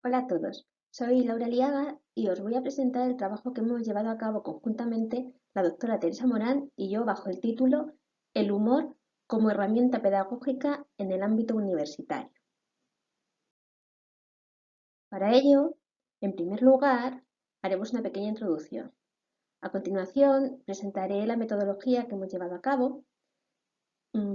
Hola a todos, soy Laura Liaga y os voy a presentar el trabajo que hemos llevado a cabo conjuntamente la doctora Teresa Morán y yo bajo el título El humor como herramienta pedagógica en el ámbito universitario. Para ello, en primer lugar, haremos una pequeña introducción. A continuación, presentaré la metodología que hemos llevado a cabo.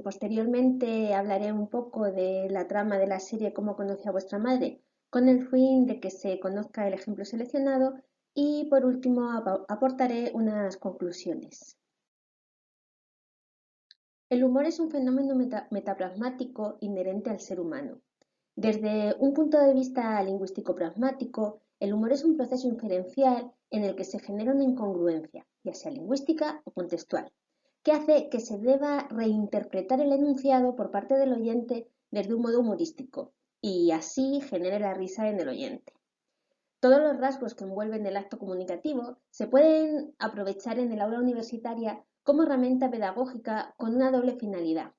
Posteriormente hablaré un poco de la trama de la serie Cómo conocí a vuestra madre, con el fin de que se conozca el ejemplo seleccionado y por último aportaré unas conclusiones. El humor es un fenómeno metapragmático inherente al ser humano. Desde un punto de vista lingüístico-pragmático, el humor es un proceso inferencial en el que se genera una incongruencia, ya sea lingüística o contextual, que hace que se deba reinterpretar el enunciado por parte del oyente desde un modo humorístico y así genere la risa en el oyente. Todos los rasgos que envuelven el acto comunicativo se pueden aprovechar en el aula universitaria como herramienta pedagógica con una doble finalidad.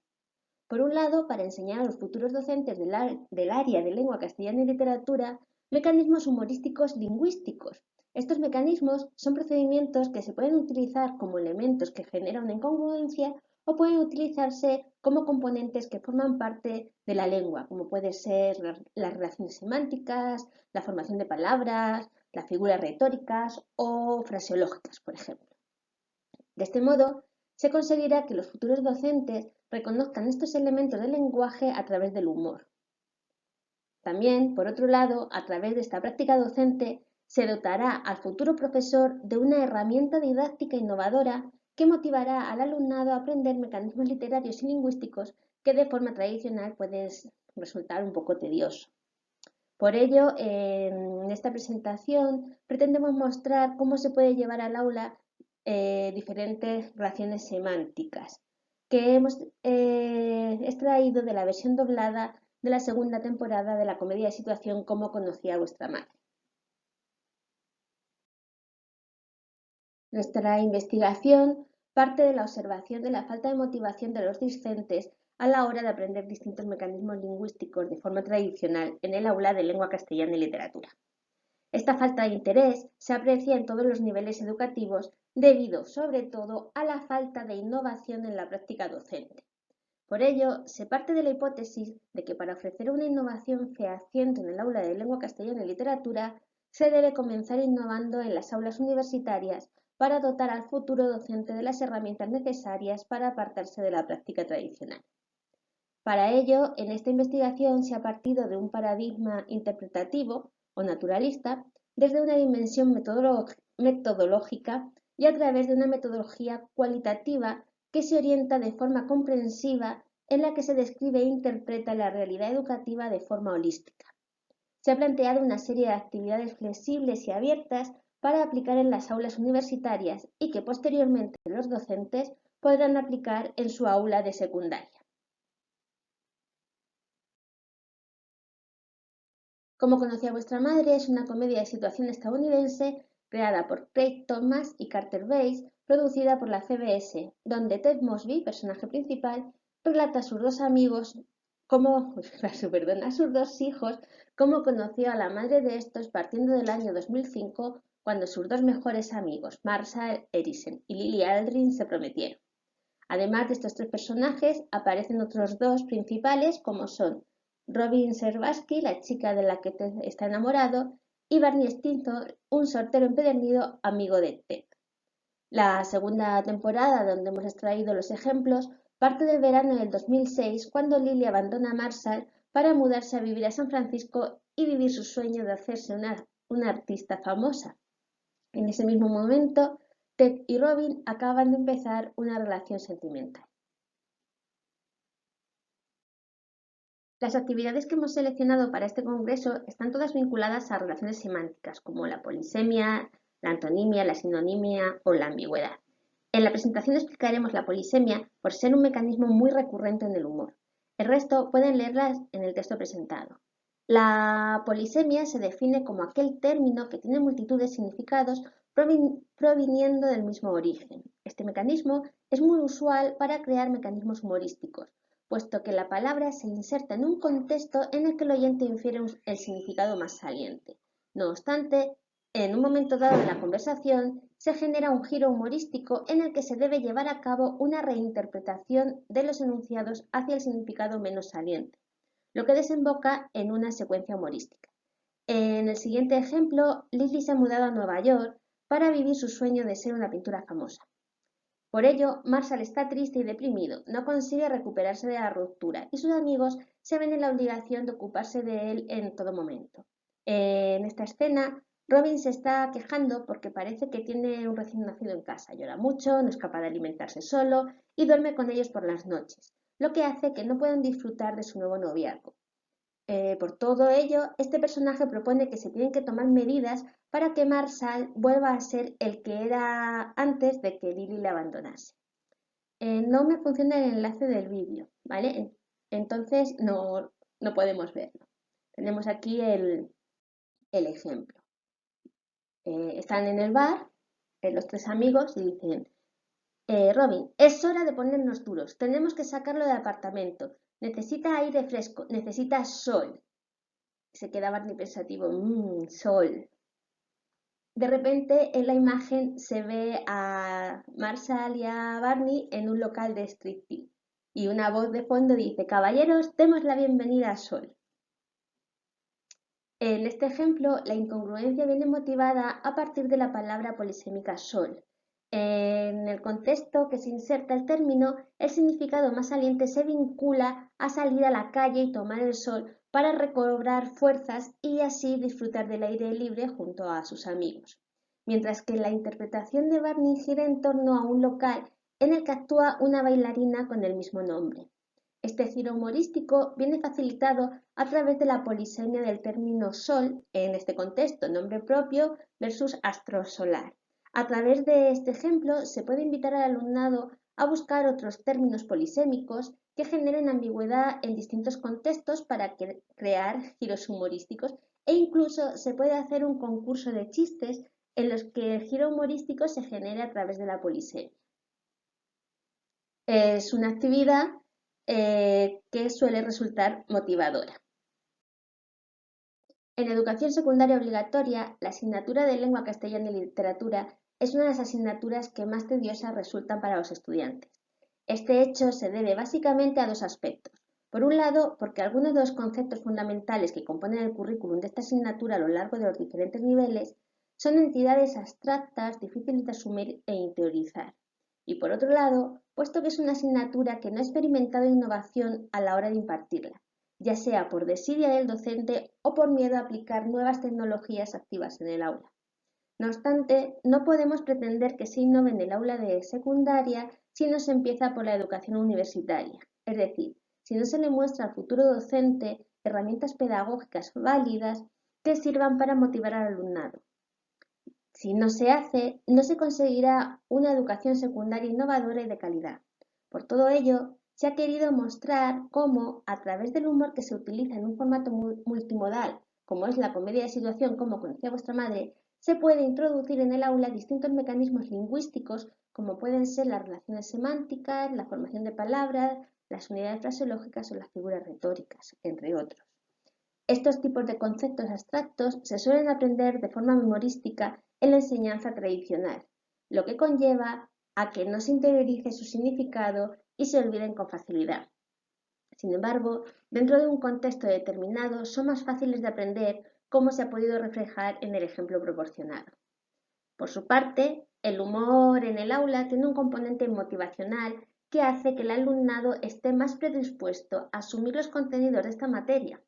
Por un lado, para enseñar a los futuros docentes del área de lengua castellana y literatura mecanismos humorísticos lingüísticos. Estos mecanismos son procedimientos que se pueden utilizar como elementos que generan una incongruencia o pueden utilizarse como componentes que forman parte de la lengua, como pueden ser las relaciones semánticas, la formación de palabras, las figuras retóricas o fraseológicas, por ejemplo. De este modo, se conseguirá que los futuros docentes reconozcan estos elementos del lenguaje a través del humor. También, por otro lado, a través de esta práctica docente, se dotará al futuro profesor de una herramienta didáctica innovadora que motivará al alumnado a aprender mecanismos literarios y lingüísticos que de forma tradicional pueden resultar un poco tedioso. Por ello, en esta presentación pretendemos mostrar cómo se puede llevar al aula diferentes relaciones semánticas que hemos extraído de la versión doblada de la segunda temporada de la comedia de situación Cómo conocí a vuestra madre. Nuestra investigación parte de la observación de la falta de motivación de los discentes a la hora de aprender distintos mecanismos lingüísticos de forma tradicional en el aula de lengua castellana y literatura. Esta falta de interés se aprecia en todos los niveles educativos debido, sobre todo, a la falta de innovación en la práctica docente. Por ello, se parte de la hipótesis de que para ofrecer una innovación fehaciente en el aula de lengua castellana y literatura, se debe comenzar innovando en las aulas universitarias para dotar al futuro docente de las herramientas necesarias para apartarse de la práctica tradicional. Para ello, en esta investigación se ha partido de un paradigma interpretativo o naturalista desde una dimensión metodológica y a través de una metodología cualitativa que se orienta de forma comprensiva en la que se describe e interpreta la realidad educativa de forma holística. Se ha planteado una serie de actividades flexibles y abiertas para aplicar en las aulas universitarias y que posteriormente los docentes podrán aplicar en su aula de secundaria. Cómo conocí a vuestra madre es una comedia de situación estadounidense creada por Craig Thomas y Carter Bass, producida por la CBS, donde Ted Mosby, personaje principal, relata a sus dos amigos a sus dos hijos, cómo conoció a la madre de estos partiendo del año 2005, cuando sus dos mejores amigos, Marshall Eriksen y Lily Aldrin, se prometieron. Además de estos tres personajes, aparecen otros dos principales como son Robin Scherbatsky, la chica de la que Ted está enamorado, y Barney Stinson, un soltero empedernido amigo de Ted. La segunda temporada, donde hemos extraído los ejemplos, parte del verano del 2006, cuando Lily abandona a Marshall para mudarse a vivir a San Francisco y vivir su sueño de hacerse una artista famosa. En ese mismo momento, Ted y Robin acaban de empezar una relación sentimental. Las actividades que hemos seleccionado para este congreso están todas vinculadas a relaciones semánticas, como la polisemia, la antonimia, la sinonimia o la ambigüedad. En la presentación explicaremos la polisemia por ser un mecanismo muy recurrente en el humor. El resto pueden leerlas en el texto presentado. La polisemia se define como aquel término que tiene multitud de significados proviniendo del mismo origen. Este mecanismo es muy usual para crear mecanismos humorísticos, puesto que la palabra se inserta en un contexto en el que el oyente infiere el significado más saliente. No obstante, en un momento dado de la conversación, se genera un giro humorístico en el que se debe llevar a cabo una reinterpretación de los enunciados hacia el significado menos saliente, lo que desemboca en una secuencia humorística. En el siguiente ejemplo, Lizzie se ha mudado a Nueva York para vivir su sueño de ser una pintora famosa. Por ello, Marshall está triste y deprimido, no consigue recuperarse de la ruptura y sus amigos se ven en la obligación de ocuparse de él en todo momento. En esta escena, Robin se está quejando porque parece que tiene un recién nacido en casa, llora mucho, no es capaz de alimentarse solo y duerme con ellos por las noches, lo que hace que no puedan disfrutar de su nuevo noviazgo. Por todo ello, este personaje propone que se tienen que tomar medidas para que Marshall vuelva a ser el que era antes de que Lily le abandonase. No me funciona el enlace del vídeo, ¿vale? Entonces no podemos verlo. Tenemos aquí el ejemplo. Están en el bar, los tres amigos, y dicen, Robin, es hora de ponernos duros, tenemos que sacarlo del apartamento, necesita aire fresco, necesita sol. Se queda Barney pensativo, sol. De repente en la imagen se ve a Marshall y a Barney en un local de striptease y una voz de fondo dice, caballeros, demos la bienvenida a Sol. En este ejemplo, la incongruencia viene motivada a partir de la palabra polisémica sol. En el contexto que se inserta el término, el significado más saliente se vincula a salir a la calle y tomar el sol para recobrar fuerzas y así disfrutar del aire libre junto a sus amigos. Mientras que la interpretación de Barney gira en torno a un local en el que actúa una bailarina con el mismo nombre. Este giro humorístico viene facilitado a través de la polisemia del término sol, en este contexto nombre propio versus astro solar. A través de este ejemplo se puede invitar al alumnado a buscar otros términos polisémicos que generen ambigüedad en distintos contextos para crear giros humorísticos e incluso se puede hacer un concurso de chistes en los que el giro humorístico se genere a través de la polisemia. Es una actividad que suele resultar motivadora. En educación secundaria obligatoria, la asignatura de lengua castellana y literatura es una de las asignaturas que más tediosas resultan para los estudiantes. Este hecho se debe básicamente a dos aspectos. Por un lado, porque algunos de los conceptos fundamentales que componen el currículum de esta asignatura a lo largo de los diferentes niveles son entidades abstractas, difíciles de asumir e interiorizar. Y por otro lado, puesto que es una asignatura que no ha experimentado innovación a la hora de impartirla, ya sea por desidia del docente o por miedo a aplicar nuevas tecnologías activas en el aula. No obstante, no podemos pretender que se innove en el aula de secundaria si no se empieza por la educación universitaria, es decir, si no se le muestra al futuro docente herramientas pedagógicas válidas que sirvan para motivar al alumnado. Si no se hace, no se conseguirá una educación secundaria innovadora y de calidad. Por todo ello, se ha querido mostrar cómo, a través del humor que se utiliza en un formato multimodal, como es la comedia de situación, como conocía vuestra madre, se puede introducir en el aula distintos mecanismos lingüísticos, como pueden ser las relaciones semánticas, la formación de palabras, las unidades fraseológicas o las figuras retóricas, entre otros. Estos tipos de conceptos abstractos se suelen aprender de forma memorística en la enseñanza tradicional, lo que conlleva a que no se interiorice su significado y se olviden con facilidad. Sin embargo, dentro de un contexto determinado son más fáciles de aprender, como se ha podido reflejar en el ejemplo proporcionado. Por su parte, el humor en el aula tiene un componente motivacional que hace que el alumnado esté más predispuesto a asumir los contenidos de esta materia.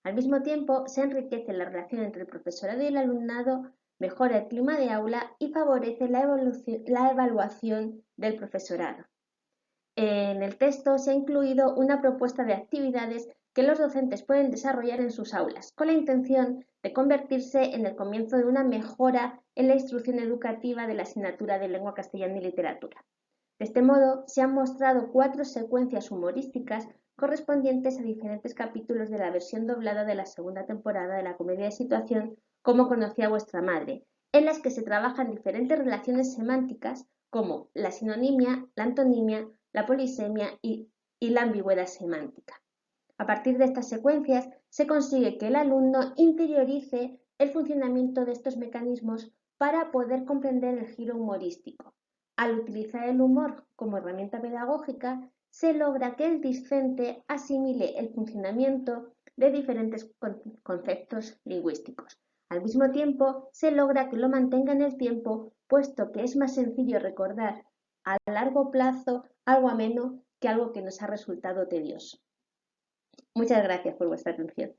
Al mismo tiempo, se enriquece la relación entre el profesorado y el alumnado, mejora el clima de aula y favorece la evaluación del profesorado. En el texto se ha incluido una propuesta de actividades que los docentes pueden desarrollar en sus aulas, con la intención de convertirse en el comienzo de una mejora en la instrucción educativa de la asignatura de lengua castellana y literatura. De este modo, se han mostrado 4 secuencias humorísticas correspondientes a diferentes capítulos de la versión doblada de la segunda temporada de la comedia de situación Como conocía vuestra madre, en las que se trabajan diferentes relaciones semánticas como la sinonimia, la antonimia, la polisemia y y la ambigüedad semántica. A partir de estas secuencias se consigue que el alumno interiorice el funcionamiento de estos mecanismos para poder comprender el giro humorístico. Al utilizar el humor como herramienta pedagógica, se logra que el discente asimile el funcionamiento de diferentes conceptos lingüísticos. Al mismo tiempo, se logra que lo mantenga en el tiempo, puesto que es más sencillo recordar a largo plazo algo ameno que algo que nos ha resultado tedioso. Muchas gracias por vuestra atención.